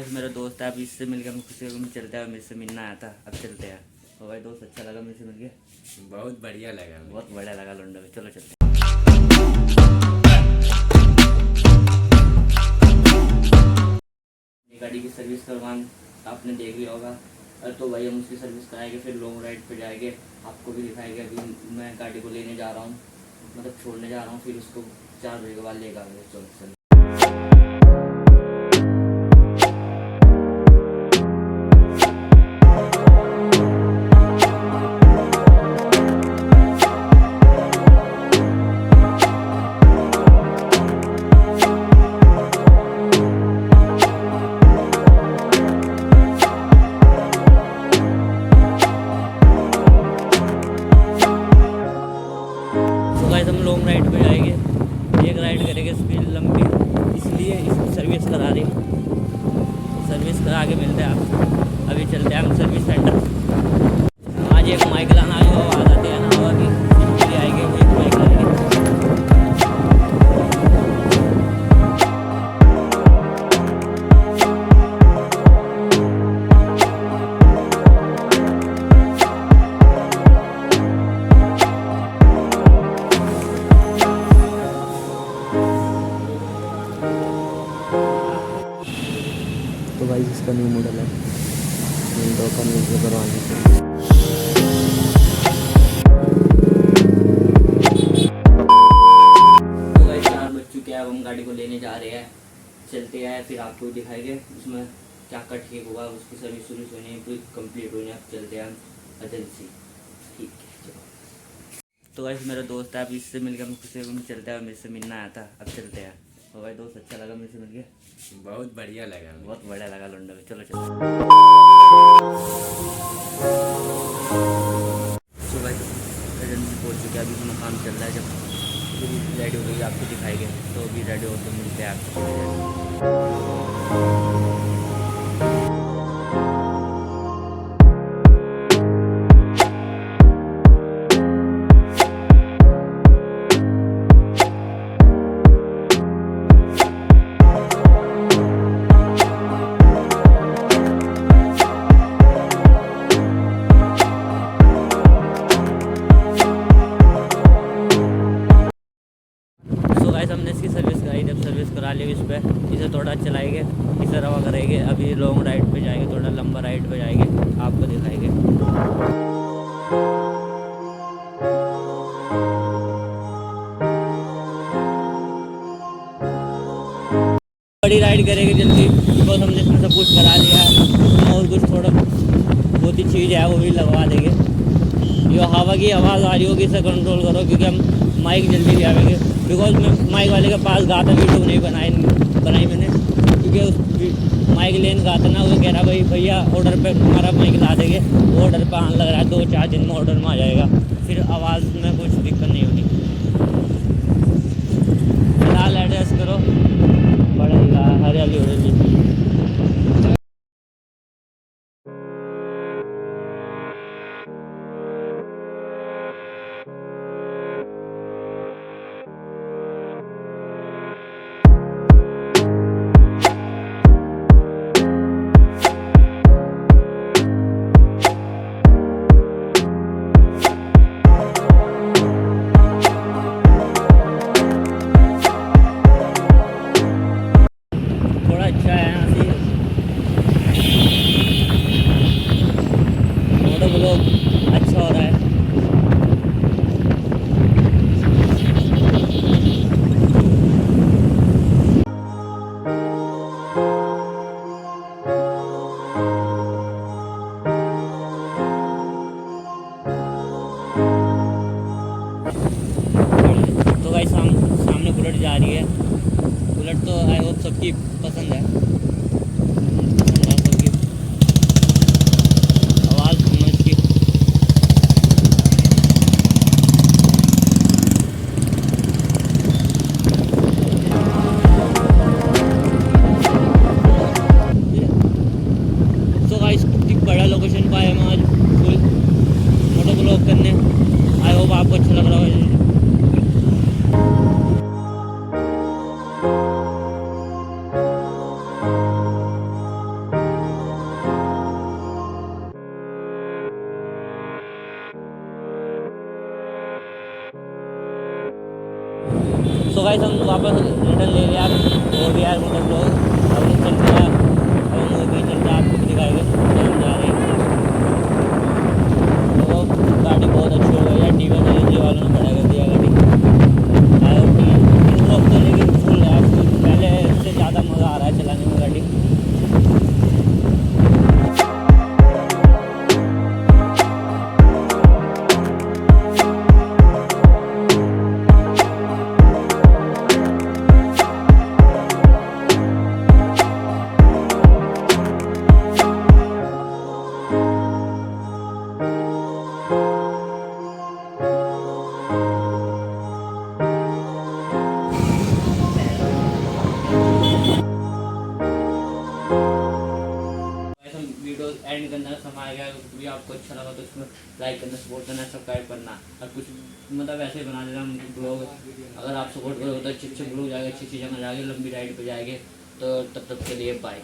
Guys मेरा दोस्त है, अब इससे मिलकर मैं खुशी में चलता है। मेरे से मिलना आया था, अब चलते हैं। तो भाई दोस्त अच्छा लगा मेरे से मिलके, बहुत बढ़िया लगा। बहुत बढ़िया लगा लंडो में। चलो चलते हैं। गाड़ी की सर्विस करवान आपने देख लिया होगा। तो भाई हम उसकी सर्विस कराएंगे, फिर लॉन्ग राइड पे जाएंगे, आपको भी दिखाएंगे। अभी मैं गाड़ी को लेने जा रहा हूँ, मतलब छोड़ने जा रहा हूँ, फिर उसको 4 बजे के बाद लेकर आएंगे। चलो। हम लॉन्ग राइड पे जाएंगे, एक राइड करेंगे स्पीड लंबी, इसलिए इसकी सर्विस करा रही। सर्विस करा के मिलते हैं आप। अभी चलते हैं हम सर्विस सेंटर। आज एक माइक लाना जो आवाज़ आती है ना, हवा की आएगी, एक माइक लाएंगे। तो भाई इसका न्यू मॉडल है, विंडो का न्यू करवाने के लिए। तो भाई 4 बज चुके हैं, अब हम गाड़ी को लेने जा रहे हैं। चलते हैं, फिर आपको भी दिखाएंगे उसमें क्या क्या ठीक हुआ, उसकी सर्विस होनी है, पूरी कंप्लीट होनी है। अब चलते हैं हम एजेंसी। ठीक है चलो। तो भाई मेरा दोस्त है, अब इससे मिलकर मैं खुशी में चलता है। मेरे से मिलना आया था, अब चलते हैं। तो भाई दोस्त अच्छा लगा मेरे से मिलके, बहुत बढ़िया लगा। बहुत बढ़िया लगा लंडो में। चलो चलो। तो भाई एजेंसी पहुँच चुके हैं, अभी अपना काम चल रहा है। जब रेडी हो गई आपको दिखाएंगे, तो अभी रेडी हो तो मिलते हैं आपको। हमने इसकी सर्विस कराई, जब सर्विस करा ली इस पर, इसे थोड़ा चलाएंगे, इसे रवा करेंगे। अभी लॉन्ग राइड पे जाएंगे, थोड़ा लंबा राइड पे जाएंगे, आपको दिखाएंगे। बड़ी राइड करेंगे जल्दी, बिकॉज हमने इसमें सब कुछ करा लिया है, और कुछ थोड़ा बहुत ही चीज़ है वो भी लगवा देंगे। जो हवा की आवाज़ आ रही होगी इसे कंट्रोल करो, क्योंकि हम माइक जल्दी ले आएंगे। बिकॉज मैं माइक वाले के पास गया था, वीडियो नहीं बनाई मैंने, क्योंकि उस माइक लेन गया था ना, वो कह रहा भाई भैया ऑर्डर पे हमारा माइक ला देंगे। ऑर्डर पे आने लग रहा है, 2-4 दिन में ऑर्डर में आ जाएगा, फिर आवाज़ में कुछ दिक्कत नहीं होगी। फिलहाल एड्रेस करो, बढ़ेगा हरियाली हरियाली। अच्छा है यहाँ से मोटो ब्लॉग अच्छा हो रहा है। तो भाई सामने बुलेट जा रही है। बुलेट तो आई होप सबकी पसंद है। आवाज़ इसकी तो गाइस कितनी बड़ा लोकेशन पाए हम आज फुल मोटो ब्लॉग करने। आई होप आपको अच्छा लग रहा होगा। गाइस हम वापस रिटर्न ले लिया हो गया मतलब लोग अब हम चल गया अब हम वो भी चलता आपको भी दिखाएंगे हम जा रहे हैं। तो गाड़ी बहुत अच्छी हो गई है, टीवी एलजी वालों ने खड़ा कर दिया गाड़ी और लोग तो लेकिन फुल है, पहले से ज़्यादा मज़ा आ रहा है चलाने में गाड़ी। वीडियो एंड करना समय आ गया, भी आपको अच्छा लगा तो उसमें लाइक करना, सपोर्ट करना, सब्सक्राइब करना और कुछ मतलब ऐसे बना देना ब्लॉग। अगर आप सपोर्ट करोगे तो अच्छे अच्छे ब्लॉग जाएंगे, अच्छी अच्छी जगह जाएंगे, लंबी राइड पे जाएंगे। तो तब तक के लिए बाय।